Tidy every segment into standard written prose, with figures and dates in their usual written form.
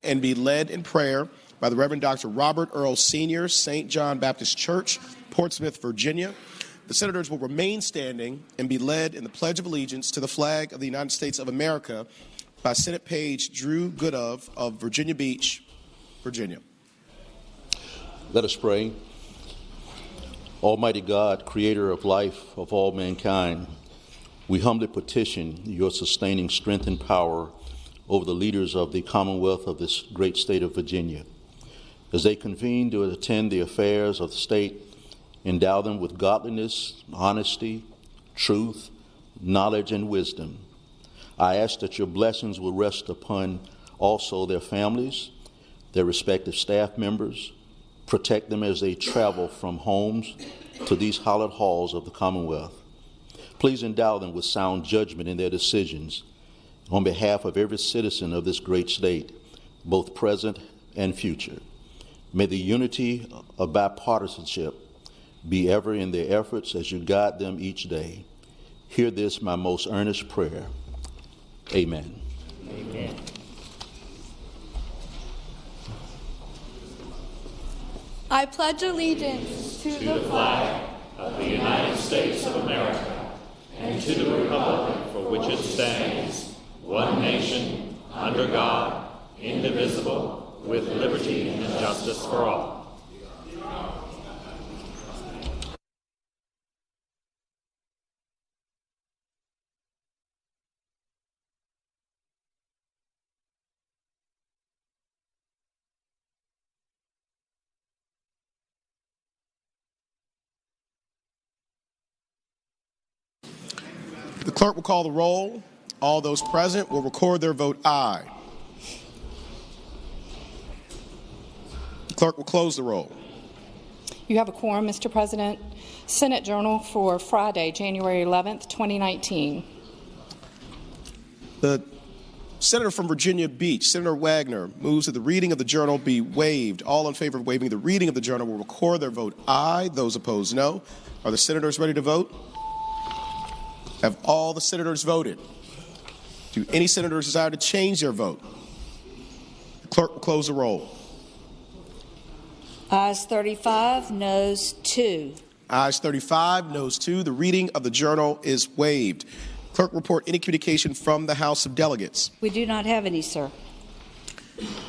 and be led in prayer by the Reverend Dr. Robert Earl Sr., St. John Baptist Church, Portsmouth, Virginia. The senators will remain standing and be led in the Pledge of Allegiance to the flag of the United States of America by Senate Page Drew Goodove of Virginia Beach, Virginia. Let us pray. Almighty God, creator of life of all mankind, we humbly petition your sustaining strength and power over the leaders of the Commonwealth of this great state of Virginia. As they convene to attend the affairs of the state, endow them with godliness, honesty, truth, knowledge, and wisdom. I ask that your blessings will rest upon also their families, their respective staff members. Protect them as they travel from homes to these hallowed halls of the Commonwealth. Please endow them with sound judgment in their decisions on behalf of every citizen of this great state, both present and future. May the unity of bipartisanship be ever in their efforts as you guide them each day. Hear this, my most earnest prayer. Amen. Amen. I pledge allegiance to the flag of the United States of America and to the republic for which it stands, one nation, under God, indivisible, with liberty and justice for all. The clerk will call the roll. All those present will record their vote aye. The clerk will close the roll. You have a quorum, Mr. President. Senate Journal for Friday, January 11th, 2019. The senator from Virginia Beach, Senator Wagner, moves that the reading of the journal be waived. All in favor of waiving the reading of the journal will record their vote aye. Those opposed, no. Are the senators ready to vote? Have all the senators voted? Do any senators desire to change their vote? The clerk will close the roll. Ayes 35, noes 2. Ayes 35, noes 2. The reading of the journal is waived. Clerk, report any communication from the House of Delegates. We do not have any, sir.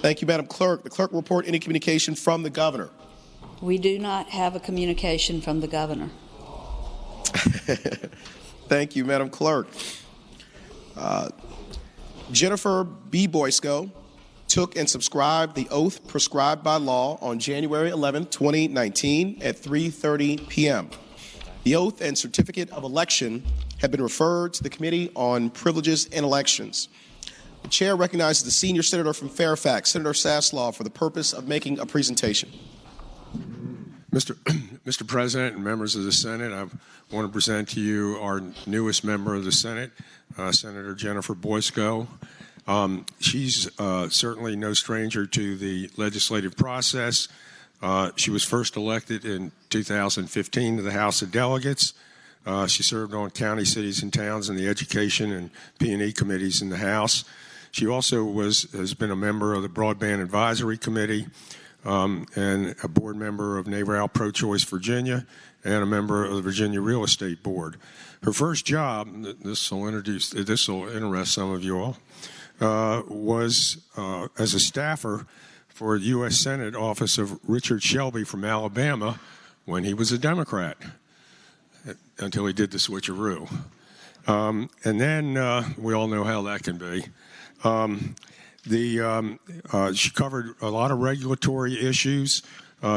Thank you, Madam Clerk. The clerk will report any communication from the governor. We do not have a communication from the governor. Thank you, Madam Clerk. Jennifer B. Boysko took and subscribed the oath prescribed by law on January 11, 2019 at 3:30 p.m. The oath and certificate of election have been referred to the Committee on Privileges and Elections. The chair recognizes the senior senator from Fairfax, Senator Saslaw, for the purpose of making a presentation. Mr. President and members of the Senate, I want to present to you our newest member of the Senate, Senator Jennifer Boysko. She's certainly no stranger to the legislative process. She was first elected in 2015 to the House of Delegates. She served on county, cities, and towns in the education and P&E committees in the House. She also has been a member of the Broadband Advisory Committee, and a board member of NARAL Pro-Choice Virginia, and a member of the Virginia Real Estate Board. Her first job, this will interest some of you all, was as a staffer for the U.S. Senate office of Richard Shelby from Alabama when he was a Democrat, until he did the switcheroo. And then we all know how that can be. She covered a lot of regulatory issues.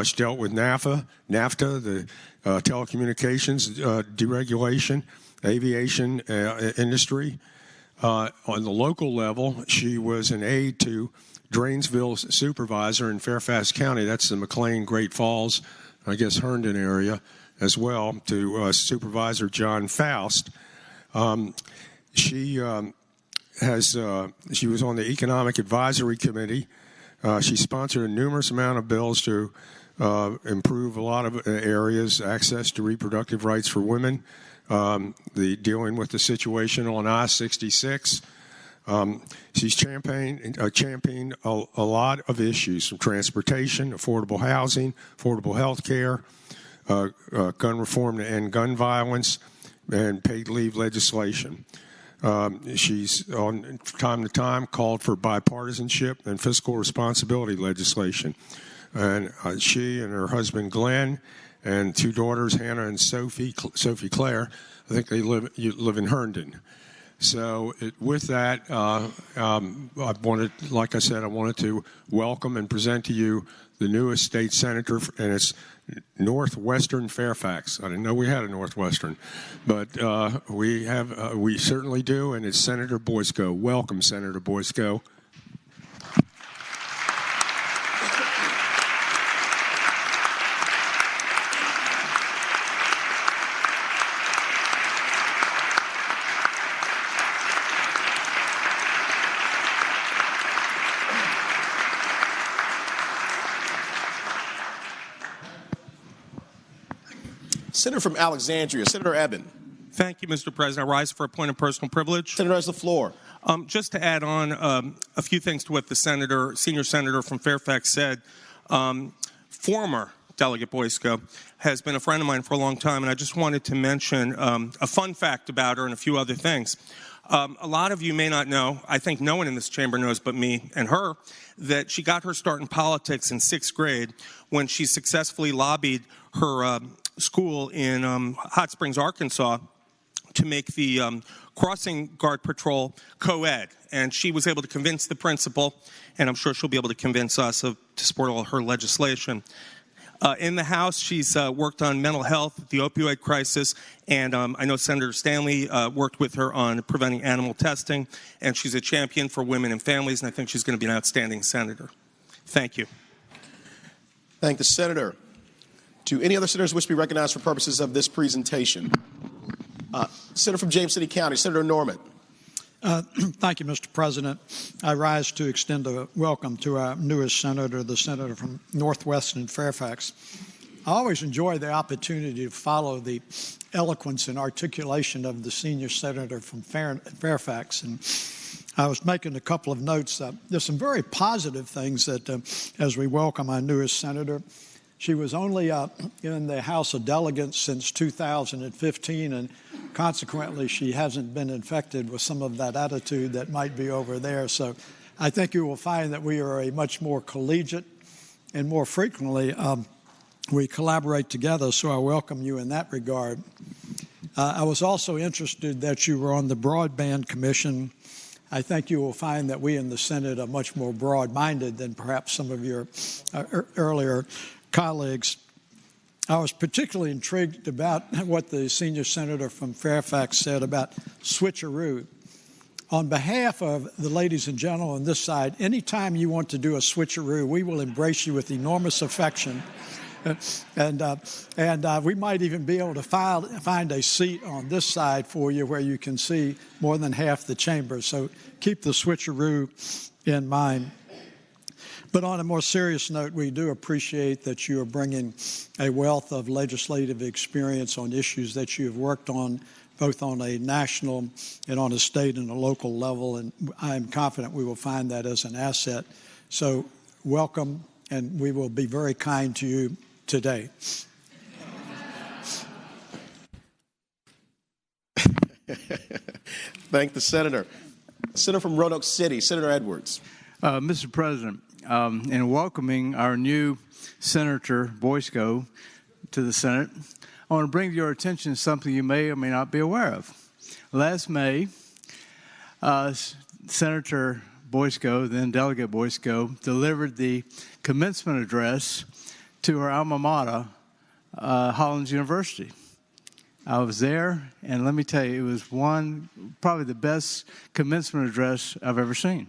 She dealt with NAFTA, the telecommunications deregulation, aviation industry. On the local level, she was an aide to Drainsville supervisor in Fairfax County. That's the McLean, Great Falls, I guess Herndon area as well, to Supervisor John Faust. She was on the Economic Advisory Committee. She sponsored a numerous amount of bills to improve a lot of areas, access to reproductive rights for women, dealing with the situation on I-66, She's championed a lot of issues, from transportation, affordable housing, affordable health care, gun reform to end gun violence, and paid leave legislation. She's, on time to time, called for bipartisanship and fiscal responsibility legislation. And she and her husband, Glenn, and 2 daughters, Hannah and Sophie Claire, I think they live in Herndon. So with that, I wanted to welcome and present to you the newest state senator, and it's Northwestern Fairfax. I didn't know we had a Northwestern, but we certainly do, and it's Senator Boysko. Welcome, Senator Boysko. Senator from Alexandria, Senator Eben. Thank you, Mr. President. I rise for a point of personal privilege. Senator has the floor. Just to add on a few things to what the senior senator from Fairfax said, former Delegate Boysko has been a friend of mine for a long time, and I just wanted to mention a fun fact about her and a few other things. A lot of you may not know, I think no one in this chamber knows but me and her, that she got her start in politics in 6th grade when she successfully lobbied her school in Hot Springs, Arkansas, to make the crossing guard patrol co-ed. And she was able to convince the principal, and I'm sure she'll be able to convince us to support all her legislation. In the House, she's worked on mental health, the opioid crisis, and I know Senator Stanley worked with her on preventing animal testing, and she's a champion for women and families, and I think she's going to be an outstanding senator. Thank you. Thank the senator. Do any other senators wish to be recognized for purposes of this presentation? Senator from James City County, Senator Norman. Thank you, Mr. President. I rise to extend a welcome to our newest senator, the senator from Northwestern Fairfax. I always enjoy the opportunity to follow the eloquence and articulation of the senior senator from Fairfax. And I was making a couple of notes. There's some very positive things that, as we welcome our newest senator. She was only in the House of Delegates since 2015, and consequently, she hasn't been infected with some of that attitude that might be over there. So I think you will find that we are a much more collegiate, and more frequently, we collaborate together, so I welcome you in that regard. I was also interested that you were on the Broadband Commission. I think you will find that we in the Senate are much more broad-minded than perhaps some of your earlier colleagues. I was particularly intrigued about what the senior senator from Fairfax said about switcheroo. On behalf of the ladies and gentlemen on this side, anytime you want to do a switcheroo, we will embrace you with enormous affection. And we might even be able to find a seat on this side for you where you can see more than half the chamber. So keep the switcheroo in mind. But on a more serious note, we do appreciate that you are bringing a wealth of legislative experience on issues that you have worked on, both on a national and on a state and a local level, and I'm confident we will find that as an asset. So welcome, and we will be very kind to you today. Thank the senator. Senator from Roanoke City, Senator Edwards. Mr. President, in welcoming our new Senator Boysko to the Senate, I want to bring to your attention something you may or may not be aware of. Last May, Senator Boysko, then Delegate Boysko, delivered the commencement address to her alma mater, Hollins University. I was there, and let me tell you, it was probably the best commencement address I've ever seen.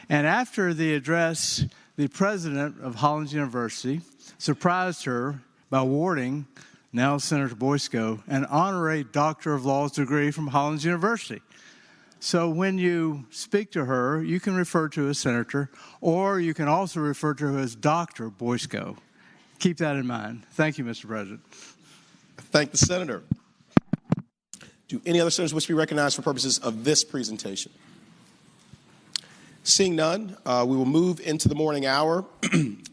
And after the address, the president of Hollins University surprised her by awarding now Senator Boysko an honorary Doctor of Laws degree from Hollins University. So when you speak to her, you can refer to her as Senator, or you can also refer to her as Dr. Boysko. Keep that in mind. Thank you, Mr. President. Thank the senator. Do any other senators wish to be recognized for purposes of this presentation? Seeing none, we will move into the morning hour.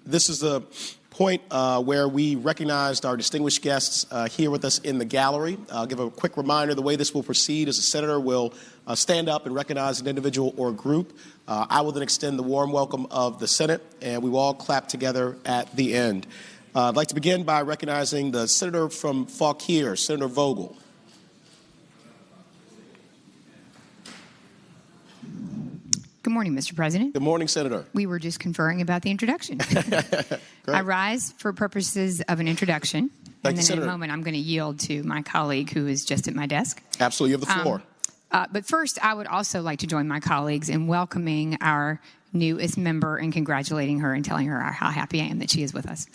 This is the point where we recognized our distinguished guests here with us in the gallery. I'll give a quick reminder. The way this will proceed is the senator will stand up and recognize an individual or group. I will then extend the warm welcome of the Senate, and we will all clap together at the end. I'd like to begin by recognizing the senator from Fauquier, Senator Vogel. Good morning, Mr. President. Good morning, Senator. We were just conferring about the introduction. I rise for purposes of an introduction, and then in a moment I'm going to yield to my colleague who is just at my desk. Absolutely, you have the floor. But first, I would also like to join my colleagues in welcoming our newest member and congratulating her and telling her how happy I am that she is with us.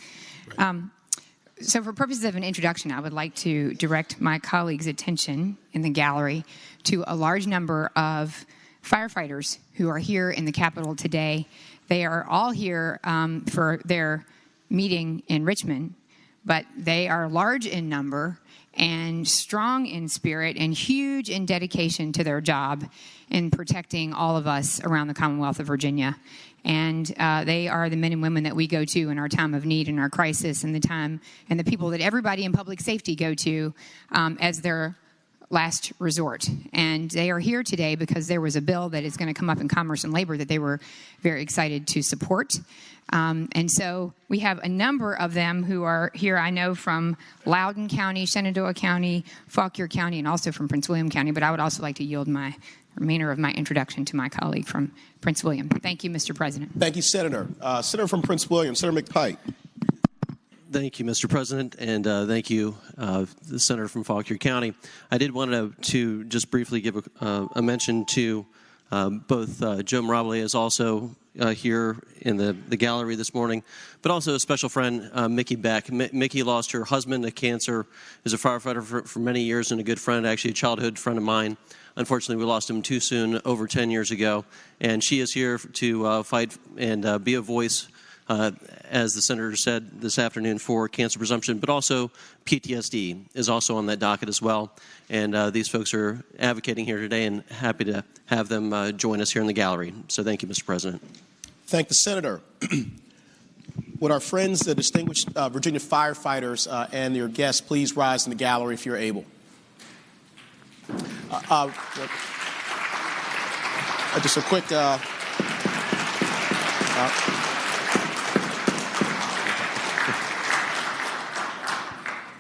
So for purposes of an introduction, I would like to direct my colleagues' attention in the gallery to a large number of firefighters who are here in the Capitol today. They are all here for their meeting in Richmond, but they are large in number and strong in spirit and huge in dedication to their job in protecting all of us around the Commonwealth of Virginia. And they are the men and women that we go to in our time of need and our crisis, and the people that everybody in public safety go to as their last resort. And they are here today because there was a bill that is going to come up in Commerce and Labor that they were very excited to support. And so we have a number of them who are here, I know, from Loudoun County, Shenandoah County, Fauquier County, and also from Prince William County. But I would also like to yield my remainder of my introduction to my colleague from Prince William. Thank you, Mr. President. Thank you, Senator. Senator from Prince William, Senator McPike. Thank you, Mr. President, and thank you, the Senator from Fauquier County. I did want to just briefly give a mention to both Joe Mirabile is also here in the gallery this morning, but also a special friend, Mickey Beck. Mickey lost her husband to cancer, is a firefighter for many years and a good friend, actually a childhood friend of mine. Unfortunately, we lost him too soon, over 10 years ago, and she is here to fight and be a voice, as the Senator said this afternoon, for cancer presumption, but also PTSD is also on that docket as well. And these folks are advocating here today, and happy to have them join us here in the gallery. So thank you, Mr. President. Thank the Senator. Would our friends, the distinguished Virginia firefighters and your guests, please rise in the gallery if you're able. Just a quick...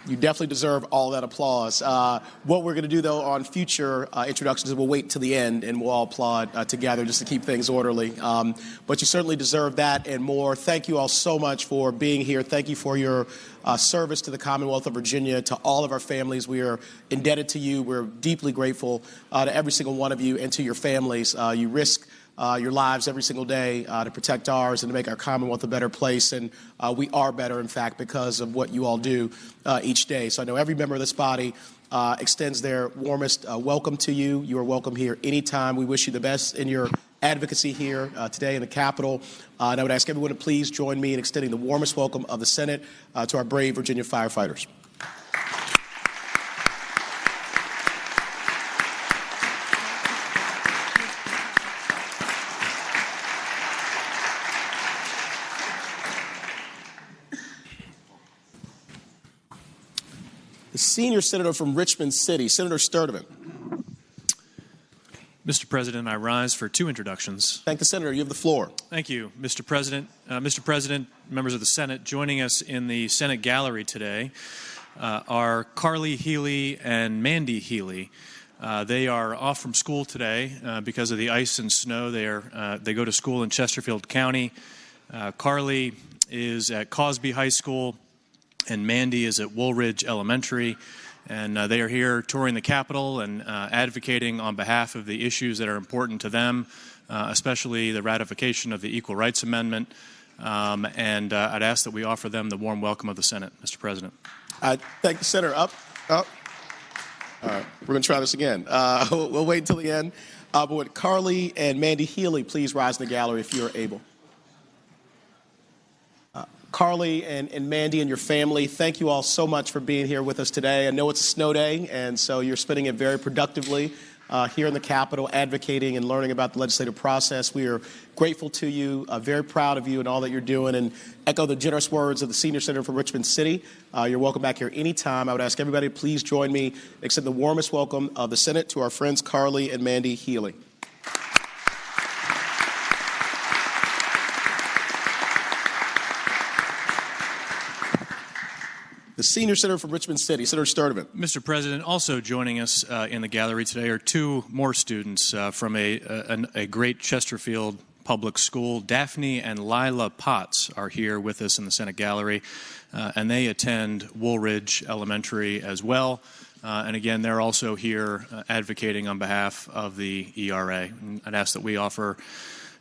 You definitely deserve all that applause. What we're going to do, though, on future introductions is we'll wait till the end and we'll all applaud together just to keep things orderly. But you certainly deserve that and more. Thank you all so much for being here. Thank you for your service to the Commonwealth of Virginia, to all of our families. We are indebted to you. We're deeply grateful to every single one of you and to your families. You risk your lives every single day to protect ours and to make our Commonwealth a better place. And we are better, in fact, because of what you all do each day. So I know every member of this body extends their warmest welcome to you. You are welcome here anytime. We wish you the best in your advocacy here today in the Capitol. And I would ask everyone to please join me in extending the warmest welcome of the Senate to our brave Virginia firefighters. The senior senator from Richmond City, Senator Sturdivant. Mr. President, I rise for two introductions. Thank the Senator. You have the floor. Thank you, Mr. President. Mr. President, members of the Senate, joining us in the Senate gallery today are Carly Healy and Mandy Healy. They are off from school today because of the ice and snow. They go to school in Chesterfield County. Carly is at Cosby High School, and Mandy is at Woolridge Elementary. And they are here touring the Capitol and advocating on behalf of the issues that are important to them, especially the ratification of the Equal Rights Amendment. And I'd ask that we offer them the warm welcome of the Senate, Mr. President. Thank you, Senator. Up. All right, we're going to try this again. We'll wait until the end. But would Carly and Mandy Healy please rise in the gallery if you're able? Carly and Mandy and your family, thank you all so much for being here with us today. I know it's a snow day, and so you're spending it very productively here in the Capitol, advocating and learning about the legislative process. We are grateful to you, very proud of you and all that you're doing, and echo the generous words of the Senior Senator from Richmond City. You're welcome back here anytime. I would ask everybody to please join me, extend the warmest welcome of the Senate to our friends Carly and Mandy Healy. The Senior Senator from Richmond City, Senator Sturdivant. Mr. President, also joining us in the gallery today are two more students from a great Chesterfield public school. Daphne and Lila Potts are here with us in the Senate gallery, and they attend Woolridge Elementary as well. And again, they're also here advocating on behalf of the ERA. And I'd ask that we offer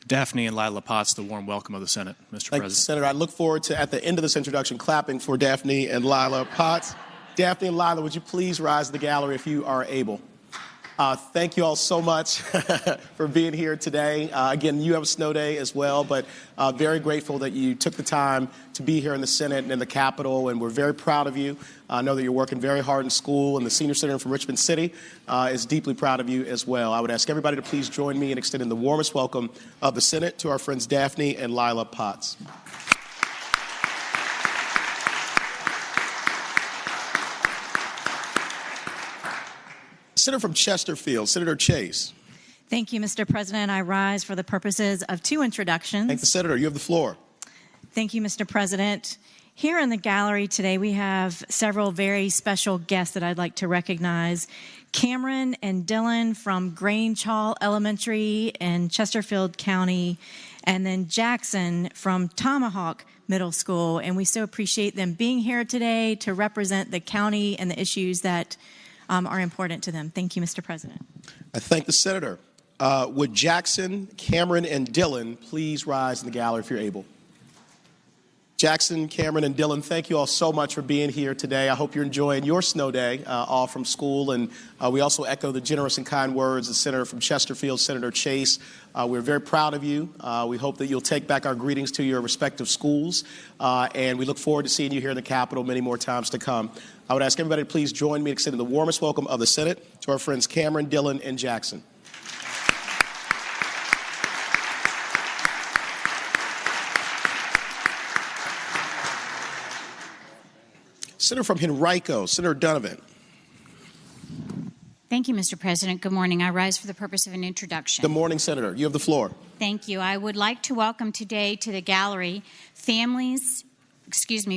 Daphne and Lila Potts the warm welcome of the Senate, Mr. Thank President. you, Senator. I look forward to, at the end of this introduction, clapping for Daphne and Lila Potts. Daphne and Lila, would you please rise to the gallery if you are able? Thank you all so much for being here today. Again, you have a snow day as well, but very grateful that you took the time to be here in the Senate and in the Capitol, and we're very proud of you. I know that you're working very hard in school, and the Senior Senator from Richmond City is deeply proud of you as well. I would ask everybody to please join me in extending the warmest welcome of the Senate to our friends Daphne and Lila Potts. Senator from Chesterfield, Senator Chase. Thank you, Mr. President. I rise for the purposes of two introductions. Thank the Senator. You have the floor. Thank you, Mr. President. Here in the gallery today, we have several very special guests that I'd like to recognize. Cameron and Dylan from Grange Hall Elementary in Chesterfield County, and then Jackson from Tomahawk Middle School. And we so appreciate them being here today to represent the county and the issues that are important to them. Thank you, Mr. President. I thank the Senator. Would Jackson, Cameron, and Dylan please rise in the gallery if you're able? Jackson, Cameron, and Dylan, thank you all so much for being here today. I hope you're enjoying your snow day all from school. And we also echo the generous and kind words of the Senator from Chesterfield, Senator Chase. We're very proud of you. We hope that you'll take back our greetings to your respective schools. And we look forward to seeing you here in the Capitol many more times to come. I would ask everybody to please join me in extending the warmest welcome of the Senate to our friends Cameron, Dylan, and Jackson. Senator from Henrico, Senator Donovan. Thank you, Mr. President. Good morning. I rise for the purpose of an introduction. Good morning, Senator. You have the floor. Thank you. I would like to welcome today to the gallery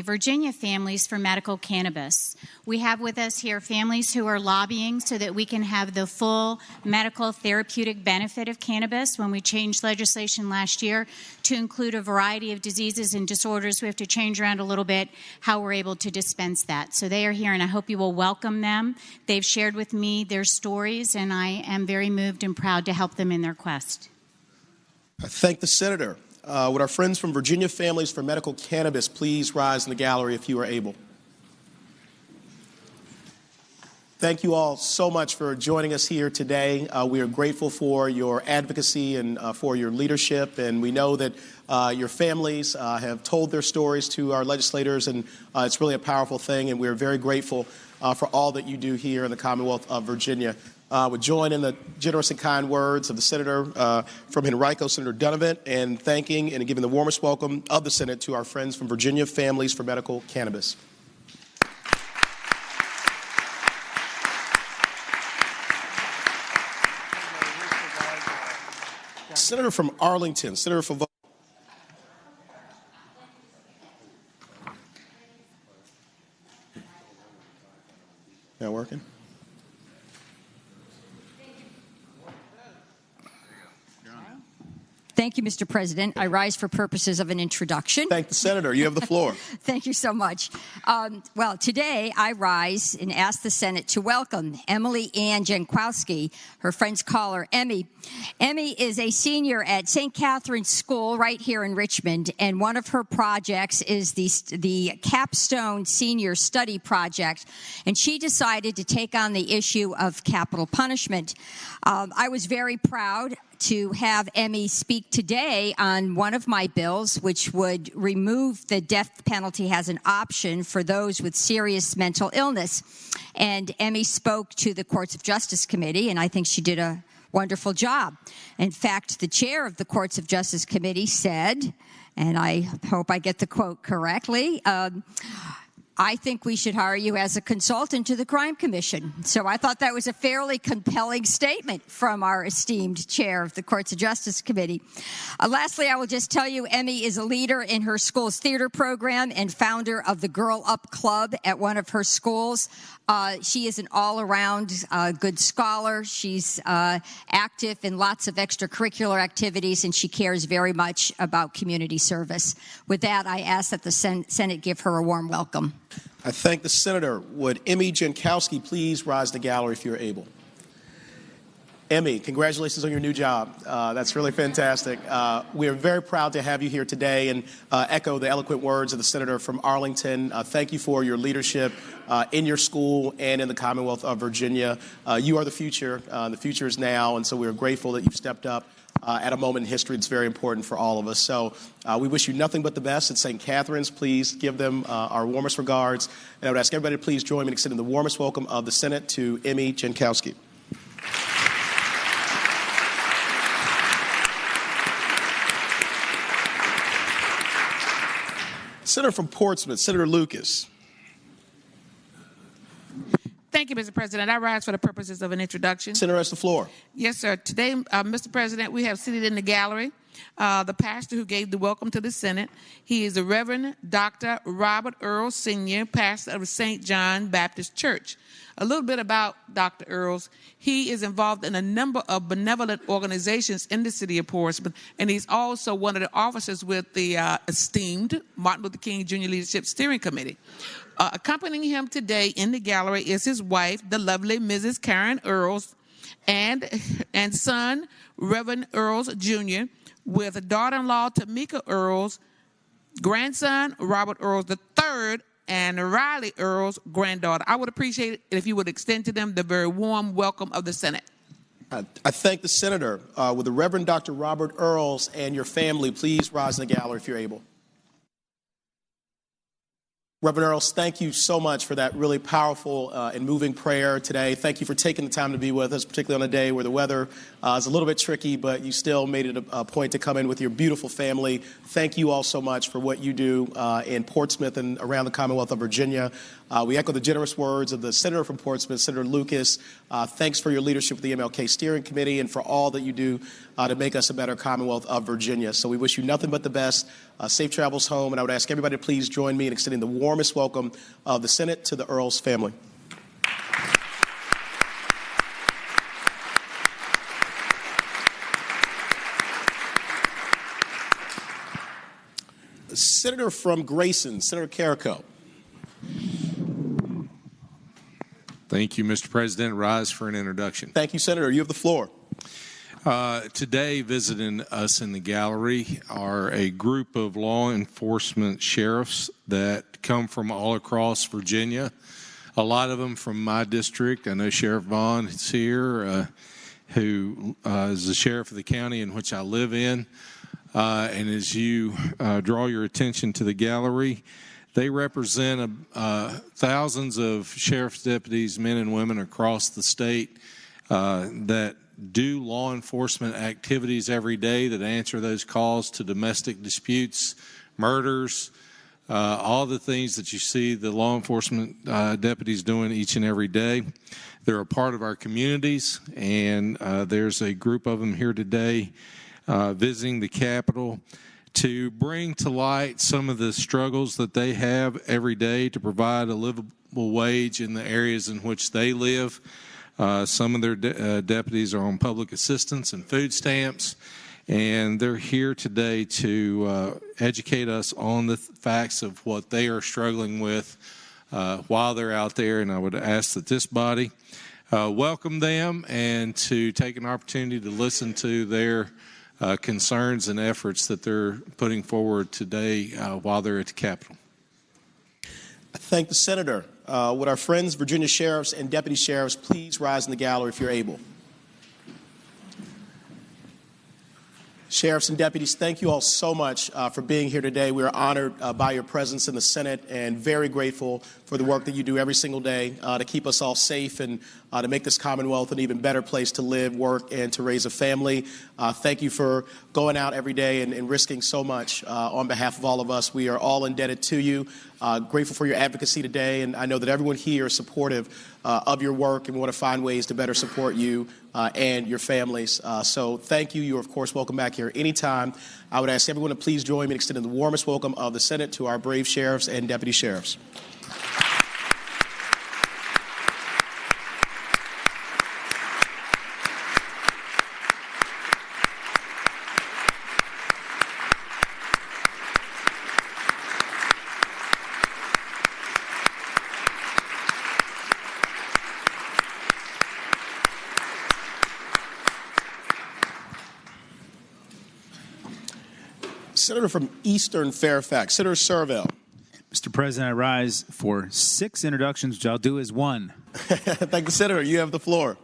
Virginia Families for Medical Cannabis. We have with us here families who are lobbying so that we can have the full medical therapeutic benefit of cannabis. When we changed legislation last year to include a variety of diseases and disorders, we have to change around a little bit how we're able to dispense that. So they are here, and I hope you will welcome them. They've shared with me their stories, and I am very moved and proud to help them in their quest. I thank the Senator. Would our friends from Virginia Families for Medical Cannabis please rise in the gallery if you are able? Thank you all so much for joining us here today. We are grateful for your advocacy and for your leadership, and we know that your families have told their stories to our legislators, and it's really a powerful thing, and we are very grateful for all that you do here in the Commonwealth of Virginia. Would join in the generous and kind words of the Senator from Henrico, Senator Donovan, and thanking and giving the warmest welcome of the Senate to our friends from Virginia Families for Medical Cannabis. Senator from Arlington, Senator from Not working? Thank you, Mr. President. I rise for purposes of an introduction. Thank the Senator. You have the floor. Thank you so much. Well, today I rise and ask the Senate to welcome Emily Ann Jankowski. Her friends call her Emmy. Emmy is a senior at St. Catherine's School right here in Richmond, and one of her projects is the Capstone Senior Study Project, and she decided to take on the issue of capital punishment. I was very proud to have Emmy speak today on one of my bills, which would remove the death penalty as an option for those with serious mental illness. And Emmy spoke to the Courts of Justice Committee, and I think she did a wonderful job. In fact, the chair of the Courts of Justice Committee said, and I hope I get the quote correctly, I think we should hire you as a consultant to the Crime Commission. So I thought that was a fairly compelling statement from our esteemed chair of the Courts of Justice Committee. Lastly, I will just tell you, Emmy is a leader in her school's theater program and founder of the Girl Up Club at one of her schools. She is an all-around good scholar. She's active in lots of extracurricular activities, and she cares very much about community service. With that, I ask that the Senate give her a warm welcome. I thank the senator. Would Emmy Jankowski please rise to the gallery if you're able? Emmy, congratulations on your new job. That's really fantastic. We are very proud to have you here today and echo the eloquent words of the senator from Arlington. Thank you for your leadership in your school and in the Commonwealth of Virginia. You are the future. The future is now, and so we are grateful that you've stepped up at a moment in history that's very important for all of us. So we wish you nothing but the best at St. Catherine's. Please give them our warmest regards. And I would ask everybody to please join me in extending the warmest welcome of the Senate to Emmy Jankowski. Senator from Portsmouth, Senator Lucas. Thank you, Mr. President. I rise for the purposes of an introduction. Senator has the floor. Yes, sir. Today, Mr. President, we have seated in the gallery the pastor who gave the welcome to the Senate. He is the Reverend Dr. Robert Earls, Sr., pastor of St. John Baptist Church. A little bit about Dr. Earls. He is involved in a number of benevolent organizations in the city of Portsmouth, and he's also one of the officers with the esteemed Martin Luther King Jr. Leadership Steering Committee. Accompanying him today in the gallery is his wife, the lovely Mrs. Karen Earls, and son, Reverend Earls Jr., with daughter-in-law Tamika Earls, grandson Robert Earls III, and Riley Earls' granddaughter. I would appreciate it if you would extend to them the very warm welcome of the Senate. I thank the senator. Would the Reverend Dr. Robert Earls and your family please rise in the gallery if you're able? Reverend Earls, thank you so much for that really powerful and moving prayer today. Thank you for taking the time to be with us, particularly on a day where the weather is a little bit tricky, but you still made it a point to come in with your beautiful family. Thank you all so much for what you do in Portsmouth and around the Commonwealth of Virginia. We echo the generous words of the senator from Portsmouth, Senator Lucas. Thanks for your leadership with the MLK Steering Committee and for all that you do to make us a better Commonwealth of Virginia. So we wish you nothing but the best. Safe travels home, and I would ask everybody to please join me in extending the warmest welcome of the Senate to the Earls family. Senator from Grayson, Senator Carrico. Thank you, Mr. President. Rise for an introduction. Thank you, Senator. You have the floor. Today, visiting us in the gallery are a group of law enforcement sheriffs that come from all across Virginia. A lot of them from my district. I know Sheriff Vaughn is here, who is the sheriff of the county in which I live in. And as you draw your attention to the gallery, they represent thousands of sheriff's deputies, men and women across the state that do law enforcement activities every day, that answer those calls to domestic disputes, murders, all the things that you see the law enforcement deputies doing each and every day. They're a part of our communities, and there's a group of them here today visiting the Capitol to bring to light some of the struggles that they have every day to provide a livable wage in the areas in which they live. Some of their deputies are on public assistance and food stamps, and they're here today to educate us on the facts of what they are struggling with while they're out there. And I would ask that this body welcome them and to take an opportunity to listen to their concerns and efforts that they're putting forward today while they're at the Capitol. I thank the senator. Would our friends, Virginia sheriffs and deputy sheriffs, please rise in the gallery if you're able? Sheriffs and deputies, thank you all so much for being here today. We are honored by your presence in the Senate and very grateful for the work that you do every single day to keep us all safe and to make this Commonwealth an even better place to live, work, and to raise a family. Thank you for going out every day and risking so much on behalf of all of us. We are all indebted to you. Grateful for your advocacy today, and I know that everyone here is supportive of your work and want to find ways to better support you and your families. So thank you. You're, of course, welcome back here anytime. I would ask everyone to please join me in extending the warmest welcome of the Senate to our brave sheriffs and deputy sheriffs. Senator from Eastern Fairfax, Senator Surville. Mr. President, I rise for 6 introductions, which I'll do as one. Thank you, Senator. You have the floor.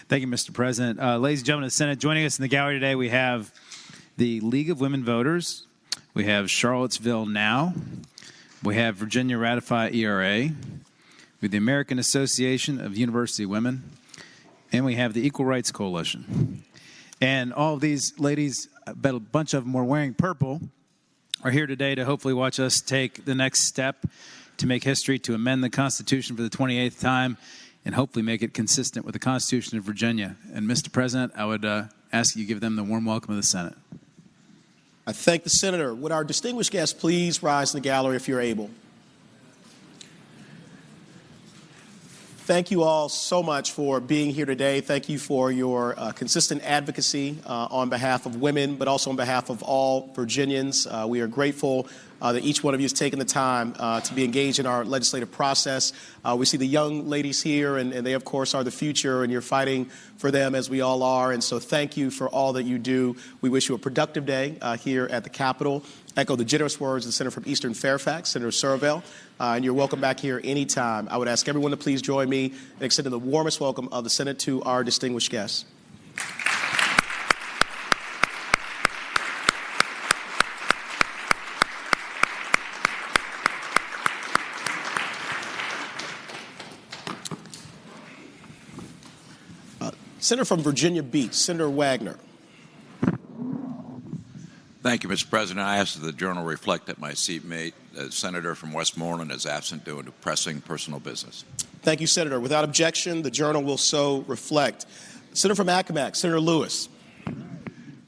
Thank you, Mr. President. Ladies and gentlemen of the Senate, joining us in the gallery today, we have the League of Women Voters. We have Charlottesville Now. We have Virginia Ratify ERA. We have the American Association of University Women. And we have the Equal Rights Coalition. And all of these ladies, I bet a bunch of them were wearing purple, are here today to hopefully watch us take the next step to make history, to amend the Constitution for the 28th time, and hopefully make it consistent with the Constitution of Virginia. And, Mr. President, I would ask you to give them the warm welcome of the Senate. I thank the Senator. Would our distinguished guests please rise in the gallery if you're able? Thank you all so much for being here today. Thank you for your consistent advocacy on behalf of women, but also on behalf of all Virginians. We are grateful that each one of you has taken the time to be engaged in our legislative process. We see the young ladies here, and they, of course, are the future, and you're fighting for them as we all are. And so thank you for all that you do. We wish you a productive day here at the Capitol. Echo the generous words of the Senator from Eastern Fairfax, Senator Surville, and you're welcome back here anytime. I would ask everyone to please join me in extending the warmest welcome of the Senate to our distinguished guests. Senator from Virginia Beach, Senator Wagner. Thank you, Mr. President. I ask that the Journal reflect that my seatmate, the Senator from Westmoreland, is absent due to pressing personal business. Thank you, Senator. Without objection, the Journal will so reflect. Senator from Accomack, Senator Lewis.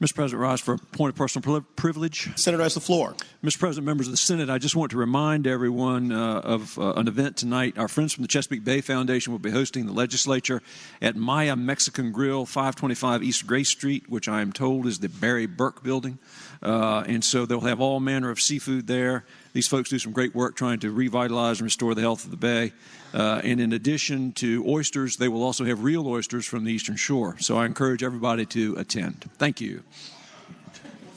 Mr. President, rise for a point of personal privilege. Senator has the floor. Mr. President, members of the Senate, I just want to remind everyone of an event tonight. Our friends from the Chesapeake Bay Foundation will be hosting the legislature at Maya Mexican Grill, 525 East Gray Street, which I am told is the Barry Burke building. And so they'll have all manner of seafood there. These folks do some great work trying to revitalize and restore the health of the bay. And in addition to oysters, they will also have real oysters from the Eastern Shore. So I encourage everybody to attend. Thank you.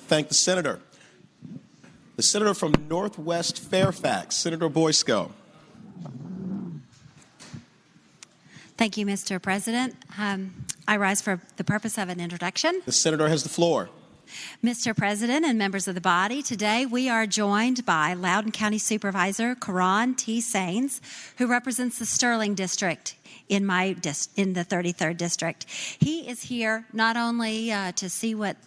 Thank the Senator. The Senator from Northwest Fairfax, Senator Boysko. Thank you, Mr. President. I rise for the purpose of an introduction. The Senator has the floor. Mr. President and members of the body, today we are joined by Loudoun County Supervisor Karan T. Sains, who represents the Sterling District in the 33rd District. He is here not only to see what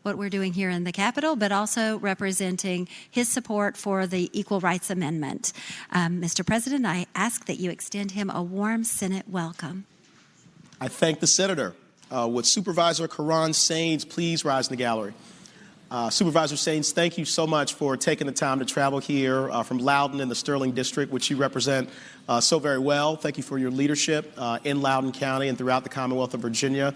we're doing here in the Capitol, but also representing his support for the Equal Rights Amendment. Mr. President, I ask that you extend him a warm Senate welcome. I thank the Senator. Would Supervisor Karan Sains please rise in the gallery? Supervisor Sains, thank you so much for taking the time to travel here from Loudoun in the Sterling District, which you represent so very well. Thank you for your leadership in Loudoun County and throughout the Commonwealth of Virginia.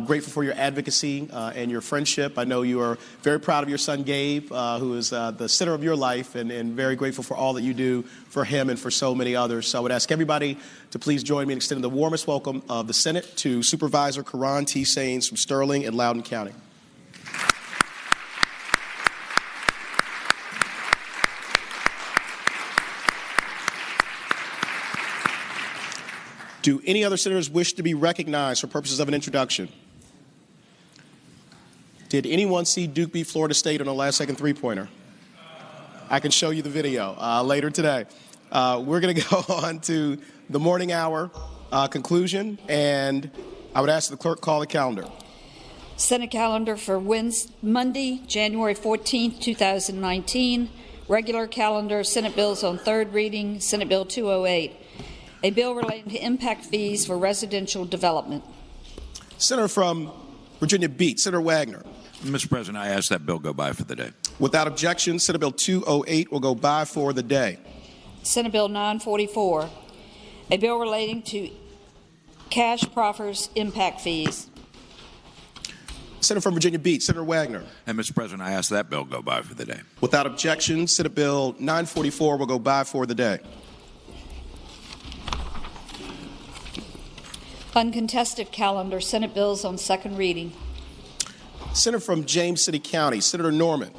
Grateful for your advocacy and your friendship. I know you are very proud of your son, Gabe, who is the center of your life, and very grateful for all that you do for him and for so many others. So I would ask everybody to please join me in extending the warmest welcome of the Senate to Supervisor Karan T. Sains from Sterling and Loudoun County. Do any other senators wish to be recognized for purposes of an introduction? Did anyone see Duke beat Florida State on a last-second three-pointer? I can show you the video later today. We're going to go on to the morning hour conclusion, and I would ask the clerk call the calendar. Senate calendar for Monday, January 14th, 2019. Regular calendar, Senate bills on third reading, Senate Bill 208, a bill relating to impact fees for residential development. Senator from Virginia Beach, Senator Wagner. Mr. President, I ask that bill go by for the day. Without objection, Senate Bill 208 will go by for the day. Senate Bill 944, a bill relating to cash proffers impact fees. Senator from Virginia Beach, Senator Wagner. And Mr. President, I ask that bill go by for the day. Without objection, Senate Bill 944 will go by for the day. Uncontested calendar, Senate bills on second reading. Senator from James City County, Senator Norman.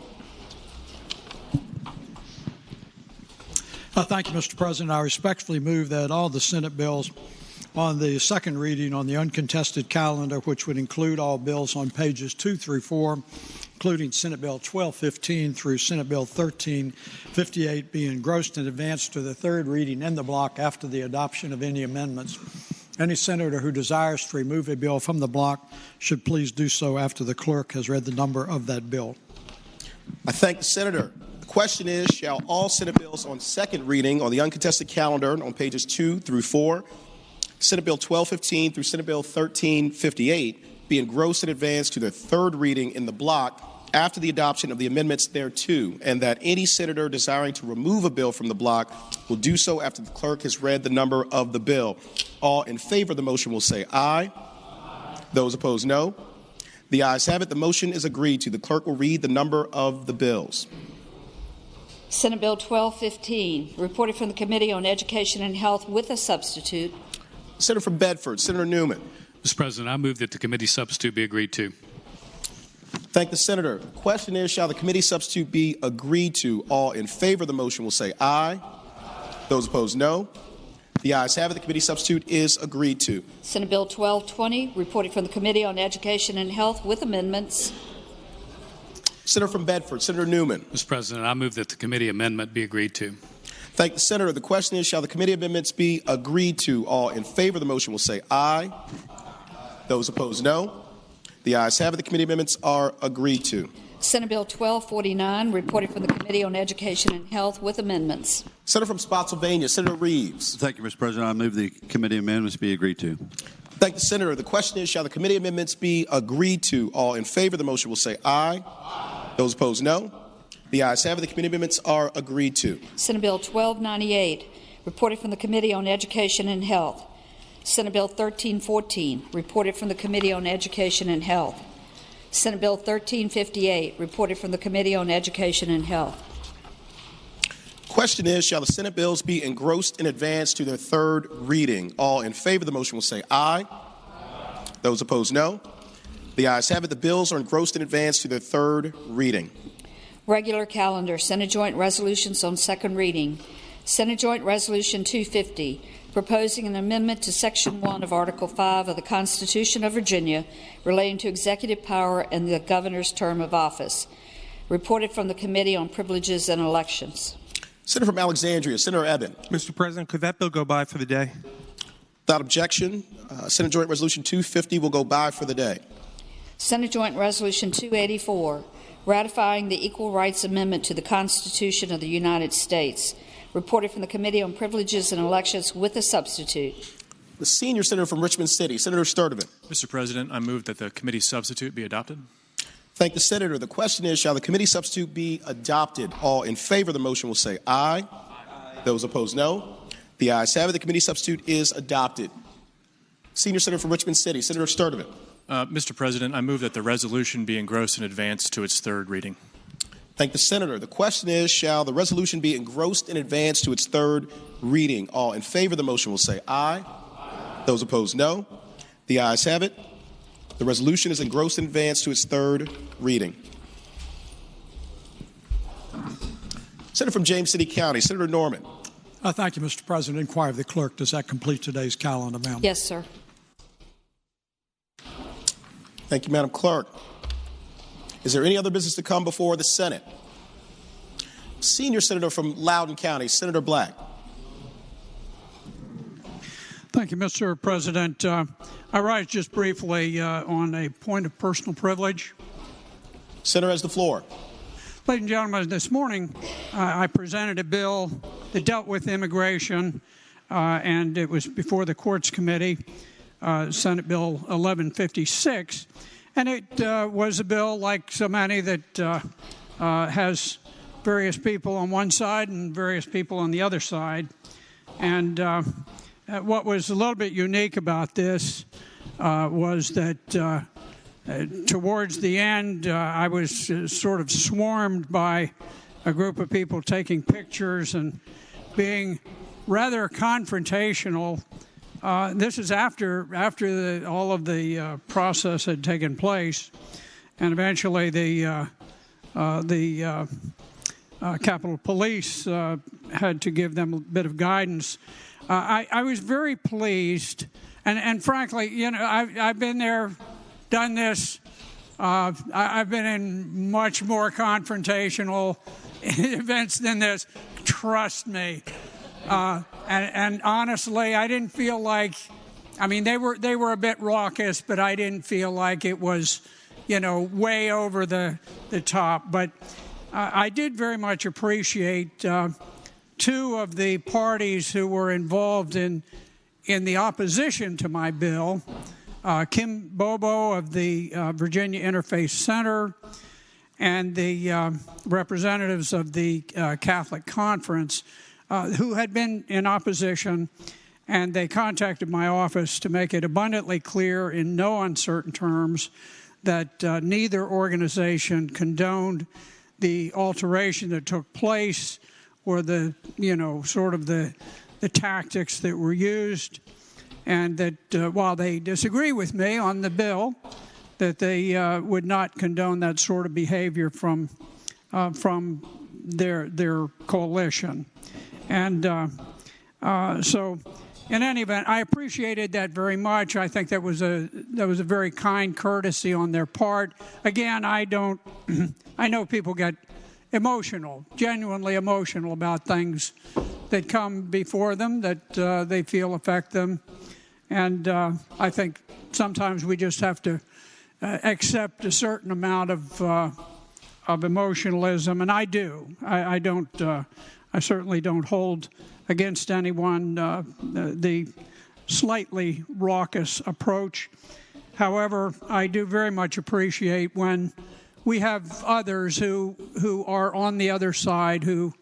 Thank you, Mr. President. I respectfully move that all the Senate bills on the second reading on the uncontested calendar, which would include all bills on pages 2 through 4, including Senate Bill 1215 through Senate Bill 1358, be engrossed and advanced to the third reading in the block after the adoption of any amendments. Any senator who desires to remove a bill from the block should please do so after the clerk has read the number of that bill. I thank the senator. The question is, shall all Senate bills on second reading on the uncontested calendar on pages 2 through 4, Senate Bill 1215 through Senate Bill 1358, be engrossed and advanced to their third reading in the block after the adoption of the amendments thereto, and that any senator desiring to remove a bill from the block will do so after the clerk has read the number of the bill. All in favor of the motion will say aye. Those opposed, no. The ayes have it. The motion is agreed to. The clerk will read the number of the bills. Senate Bill 1215, reported from the Committee on Education and Health with a substitute. Senator from Bedford, Senator Newman. Mr. President, I move that the committee substitute be agreed to. Thank the senator. The question is, shall the committee substitute be agreed to? All in favor of the motion will say aye. Those opposed, no. The ayes have it. The committee substitute is agreed to. Senate Bill 1220, reported from the Committee on Education and Health with amendments. Senator from Bedford, Senator Newman. Mr. President, I move that the committee amendment be agreed to. Thank the senator. The question is, shall the committee amendments be agreed to? All in favor of the motion will say aye. Those opposed, no. The ayes have it. The committee amendments are agreed to. Senate Bill 1249, reported from the Committee on Education and Health with amendments. Senator from Spotsylvania, Senator Reeves. Thank you, Mr. President. I move the committee amendments be agreed to. Thank the senator. The question is, shall the committee amendments be agreed to? All in favor of the motion will say aye. Those opposed, no. The ayes have it. The committee amendments are agreed to. Senate Bill 1298, reported from the Committee on Education and Health. Senate Bill 1314, reported from the Committee on Education and Health. Senate Bill 1358, reported from the Committee on Education and Health. Question is, shall the Senate bills be engrossed in advance to their third reading? All in favor of the motion will say aye. Those opposed, no. The ayes have it. The bills are engrossed in advance to their third reading. Regular calendar, Senate Joint Resolutions on second reading. Senate Joint Resolution 250, proposing an amendment to Section 1 of Article 5 of the Constitution of Virginia relating to executive power and the governor's term of office. Reported from the Committee on Privileges and Elections. Senator from Alexandria, Senator Eben. Mr. President, could that bill go by for the day? Without objection, Senate Joint Resolution 250 will go by for the day. Senate Joint Resolution 284, ratifying the Equal Rights Amendment to the Constitution of the United States. Reported from the Committee on Privileges and Elections with a substitute. The senior senator from Richmond City, Senator Sturdivant. Mr. President, I move that the committee substitute be adopted. Thank the senator. The question is, shall the committee substitute be adopted? All in favor of the motion will say aye. Those opposed, no. The ayes have it. The committee substitute is adopted. Senior senator from Richmond City, Senator Sturdivant. Mr. President, I move that the resolution be engrossed and advanced to its third reading. Thank the senator. The question is, shall the resolution be engrossed in advance to its third reading? All in favor of the motion will say aye. Those opposed, no. The ayes have it. The resolution is engrossed in advance to its third reading. Senator from James City County, Senator Norman. Thank you, Mr. President. Inquire of the clerk. Does that complete today's calendar, ma'am? Yes, sir. Thank you, Madam Clerk. Is there any other business to come before the Senate? Senior Senator from Loudoun County, Senator Black. Thank you, Mr. President. I rise just briefly on a point of personal privilege. Senator has the floor. Ladies and gentlemen, this morning I presented a bill that dealt with immigration, and it was before the Courts Committee, Senate Bill 1156. And it was a bill, like so many, that has various people on one side and various people on the other side. And what was a little bit unique about this was that towards the end, I was sort of swarmed by a group of people taking pictures and being rather confrontational. This is after all of the process had taken place, and eventually the Capitol Police had to give them a bit of guidance. I was very pleased, and frankly, you know, I've been there, done this. I've been in much more confrontational events than this. Trust me. And honestly, I didn't feel like, I mean, they were a bit raucous, but I didn't feel like it was, you know, way over the top. But I did very much appreciate two of the parties who were involved in the opposition to my bill, Kim Bobo of the Virginia Interfaith Center and the representatives of the Catholic Conference, who had been in opposition, and they contacted my office to make it abundantly clear in no uncertain terms that neither organization condoned the alteration that took place or the, you know, sort of the tactics that were used, and that while they disagree with me on the bill, that they would not condone that sort of behavior from their coalition. And so, in any event, I appreciated that very much. I think that was a very kind courtesy on their part. Again, I know people get emotional, genuinely emotional about things that come before them that they feel affect them, and I think sometimes we just have to accept a certain amount of emotionalism, and I do. I don't. I certainly don't hold against anyone the slightly raucous approach. However, I do very much appreciate when we have others who are on the other side who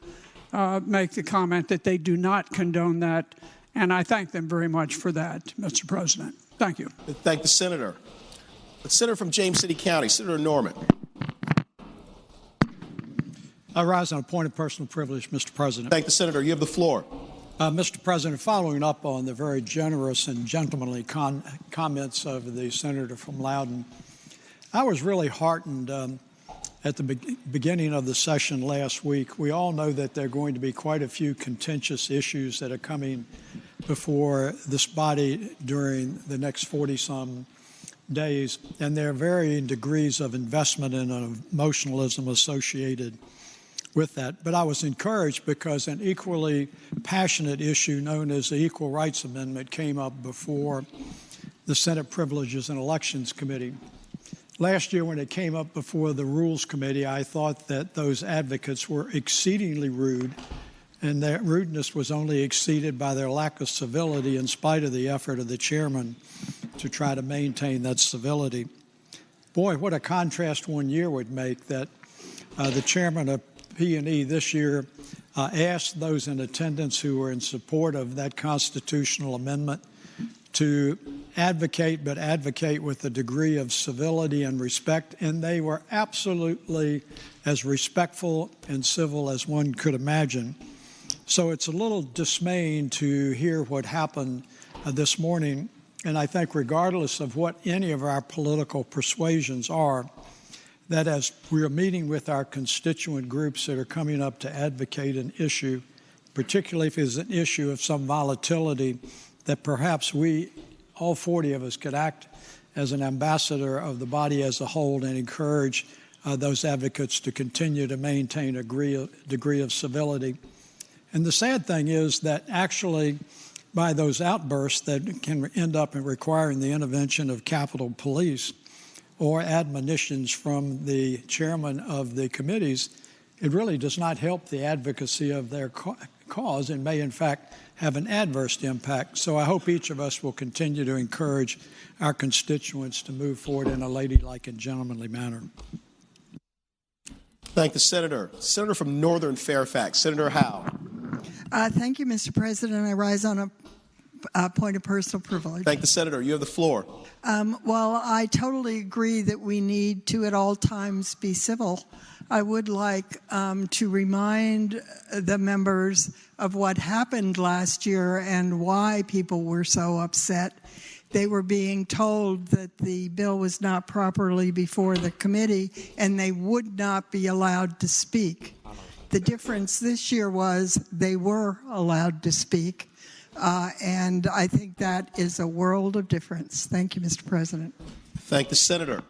make the comment that they do not condone that, and I thank them very much for that, Mr. President. Thank you. Thank the Senator. The Senator from James City County, Senator Norman. I rise on a point of personal privilege, Mr. President. Thank the Senator. You have the floor. Mr. President, following up on the very generous and gentlemanly comments of the Senator from Loudoun, I was really heartened at the beginning of the session last week. We all know that there are going to be quite a few contentious issues that are coming before this body during the next 40-some days, and there are varying degrees of investment and emotionalism associated with that. But I was encouraged because an equally passionate issue known as the Equal Rights Amendment came up before the Senate Privileges and Elections Committee. Last year when it came up before the Rules Committee, I thought that those advocates were exceedingly rude, and their rudeness was only exceeded by their lack of civility in spite of the effort of the chairman to try to maintain that civility. Boy, what a contrast 1 year would make that the chairman of P&E this year asked those in attendance who were in support of that constitutional amendment to advocate, but advocate with a degree of civility and respect, and they were absolutely as respectful and civil as one could imagine. So it's a little dismaying to hear what happened this morning, and I think regardless of what any of our political persuasions are, that as we're meeting with our constituent groups that are coming up to advocate an issue, particularly if it's an issue of some volatility, that perhaps we, all 40 of us, could act as an ambassador of the body as a whole and encourage those advocates to continue to maintain a degree of civility. And the sad thing is that actually by those outbursts that can end up in requiring the intervention of Capitol Police or admonitions from the chairman of the committees, it really does not help the advocacy of their cause and may in fact have an adverse impact. So I hope each of us will continue to encourage our constituents to move forward in a ladylike and gentlemanly manner. Thank the Senator. Senator from Northern Fairfax, Senator Howe. Thank you, Mr. President. I rise on a point of personal privilege. Thank the Senator. You have the floor. Well, I totally agree that we need to at all times be civil. I would like to remind the members of what happened last year and why people were so upset. They were being told that the bill was not properly before the committee and they would not be allowed to speak. The difference this year was they were allowed to speak, and I think that is a world of difference. Thank you, Mr. President. Thank the Senator.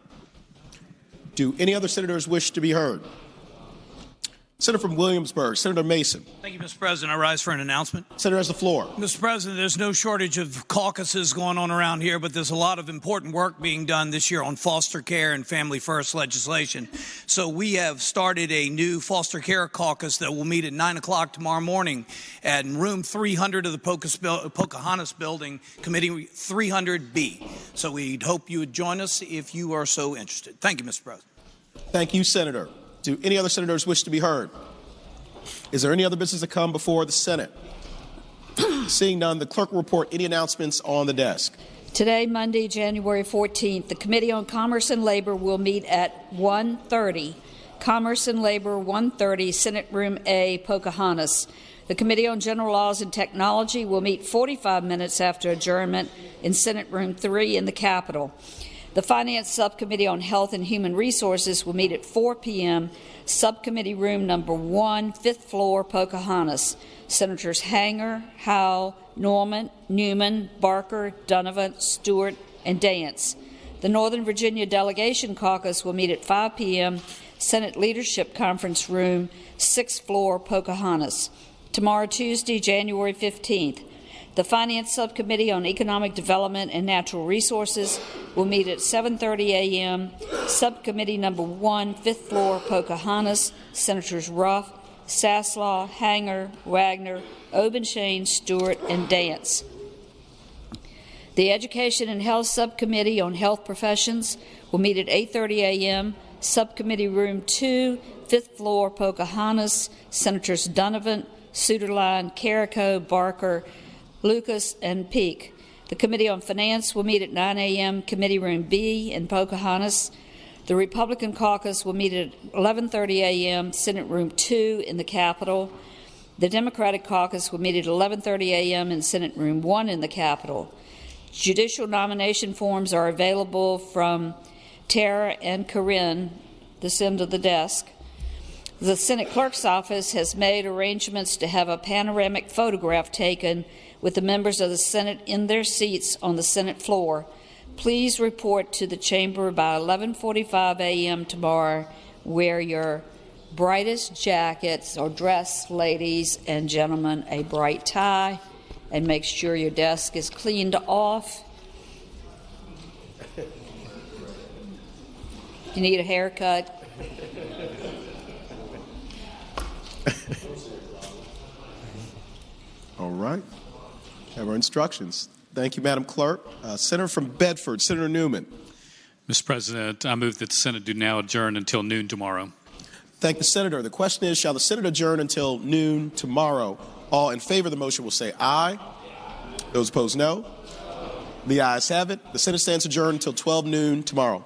Do any other senators wish to be heard? Senator from Williamsburg, Senator Mason. Thank you, Mr. President. I rise for an announcement. Senator has the floor. Mr. President, there's no shortage of caucuses going on around here, but there's a lot of important work being done this year on foster care and family first legislation. So we have started a new foster care caucus that will meet at 9 o'clock tomorrow morning at room 300 of the Pocahontas building, committee 300B. So we'd hope you would join us if you are so interested. Thank you, Mr. President. Thank you, Senator. Do any other senators wish to be heard? Is there any other business to come before the Senate? Seeing none, the clerk will report any announcements on the desk. Today, Monday, January 14th, the Committee on Commerce and Labor will meet at 1:30. Commerce and Labor, 1:30, Senate Room A, Pocahontas. The Committee on General Laws and Technology will meet 45 minutes after adjournment in Senate Room 3 in the Capitol. The Finance Subcommittee on Health and Human Resources will meet at 4 p.m., Subcommittee Room Number 1, 5th floor, Pocahontas. Senators Hanger, Howe, Norman, Newman, Barker, Donovan, Stewart, and Dance. The Northern Virginia Delegation Caucus will meet at 5 p.m., Senate Leadership Conference Room, 6th floor, Pocahontas. Tomorrow, Tuesday, January 15th, the Finance Subcommittee on Economic Development and Natural Resources will meet at 7:30 a.m., Subcommittee Number 1, 5th floor, Pocahontas. Senators Ruff, Saslaw, Hanger, Wagner, Obenshain, Stewart, and Dance. The Education and Health Subcommittee on Health Professions will meet at 8:30 a.m., Subcommittee Room 2, 5th floor, Pocahontas. Senators Donovan, Suderline, Carrico, Barker, Lucas, and Peake. The Committee on Finance will meet at 9 a.m., Committee Room B in Pocahontas. The Republican Caucus will meet at 11:30 a.m., Senate Room 2 in the Capitol. The Democratic Caucus will meet at 11:30 a.m. in Senate Room 1 in the Capitol. Judicial nomination forms are available from Tara and Corinne, this end of the desk. The Senate Clerk's Office has made arrangements to have a panoramic photograph taken with the members of the Senate in their seats on the Senate floor. Please report to the chamber by 11:45 a.m. tomorrow. Wear your brightest jackets or dress, ladies and gentlemen, a bright tie, and make sure your desk is cleaned off. You need a haircut? All right. Have our instructions. Thank you, Madam Clerk. Senator from Bedford, Senator Newman. Mr. President, I move that the Senate do now adjourn until noon tomorrow. Thank the Senator. The question is, shall the Senate adjourn until noon tomorrow? All in favor of the motion will say aye. Those opposed, no. The ayes have it. The Senate stands adjourned until 12 noon tomorrow.